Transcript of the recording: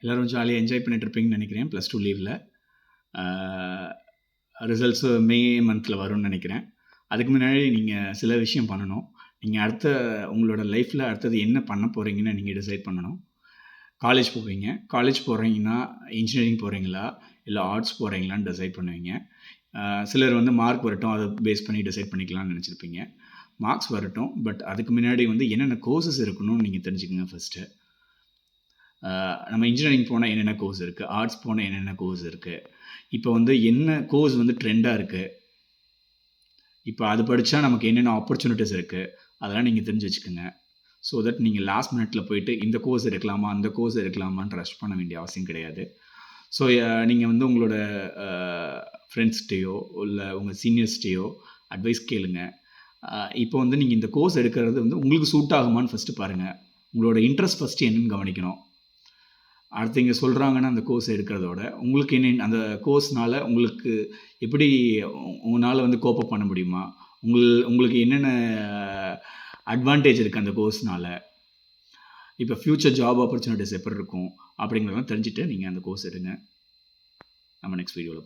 எல்லோரும் ஜாலியாக என்ஜாய் பண்ணிட்டு இருப்பீங்கன்னு நினைக்கிறேன். +2 லீவில் ரிசல்ட்ஸு மே மந்தில் வரும்னு நினைக்கிறேன். அதுக்கு முன்னாடி நீங்கள் சில விஷயம் பண்ணணும். நீங்கள் உங்களோட லைஃப்பில் அடுத்தது என்ன பண்ண போகிறீங்கன்னு நீங்கள் டிசைட் பண்ணணும். காலேஜ் போவீங்க. காலேஜ் போகிறீங்கன்னா இன்ஜினியரிங் போகிறீங்களா இல்லை ஆர்ட்ஸ் போகிறீங்களான்னு டிசைட் பண்ணுவீங்க. சிலர் வந்து மார்க் வரட்டும், அதை பேஸ் பண்ணி டிசைட் பண்ணிக்கலாம்னு நினச்சிருப்பீங்க. மார்க்ஸ் வரட்டும், பட் அதுக்கு முன்னாடி வந்து என்னென்ன கோர்சஸ் இருக்கணும்னு நீங்கள் தெரிஞ்சுக்கங்க ஃபஸ்ட்டு. நம்ம இன்ஜினியரிங் போனால் என்னென்ன கோர்ஸ் இருக்குது, ஆர்ட்ஸ் போனால் என்னென்ன கோர்ஸ் இருக்குது, இப்போ வந்து என்ன கோர்ஸ் வந்து ட்ரெண்டாக இருக்குது, இப்போ அது படித்தா நமக்கு என்னென்ன ஆப்பர்ச்சுனிட்டிஸ் இருக்குது, அதெல்லாம் நீங்கள் தெரிஞ்சு வச்சுக்கோங்க. ஸோ தட் நீங்கள் லாஸ்ட் மினிட்ல போயிட்டு இந்த கோர்ஸ் எடுக்கலாமா அந்த கோர்ஸ் எடுக்கலாமான்னு ரஷ் பண்ண வேண்டிய அவசியம் கிடையாது. ஸோ நீங்கள் வந்து உங்களோட ஃப்ரெண்ட்ஸ்கிட்டையோ இல்லை உங்கள் சீனியர்ஸ்கிட்டையோ அட்வைஸ் கேளுங்க. இப்போ வந்து நீங்கள் இந்த கோர்ஸ் எடுக்கிறது வந்து உங்களுக்கு சூட் ஆகுமான்னு ஃபஸ்ட்டு பாருங்கள். உங்களோட இன்ட்ரெஸ்ட் ஃபஸ்ட்டு என்னென்னு கவனிக்கணும். அடுத்து இங்கே சொல்கிறாங்கன்னா அந்த கோர்ஸ் எடுக்கிறதோட உங்களுக்கு என்ன அந்த கோர்ஸ்னால் உங்களுக்கு எப்படி உங்களால் வந்து கோப்பப் பண்ண முடியுமா, உங்களுக்கு என்னென்ன அட்வான்டேஜ் இருக்குது அந்த கோர்ஸ்னால், இப்போ ஃப்யூச்சர் ஜாப் ஆப்பர்ச்சுனிட்டிஸ் எப்படி இருக்கும் அப்படிங்கிறதெல்லாம் தெரிஞ்சுட்டு நீங்கள் அந்த கோர்ஸ் எடுங்க. நம்ம நெக்ஸ்ட் வீடியோவில் பார்ப்போம்.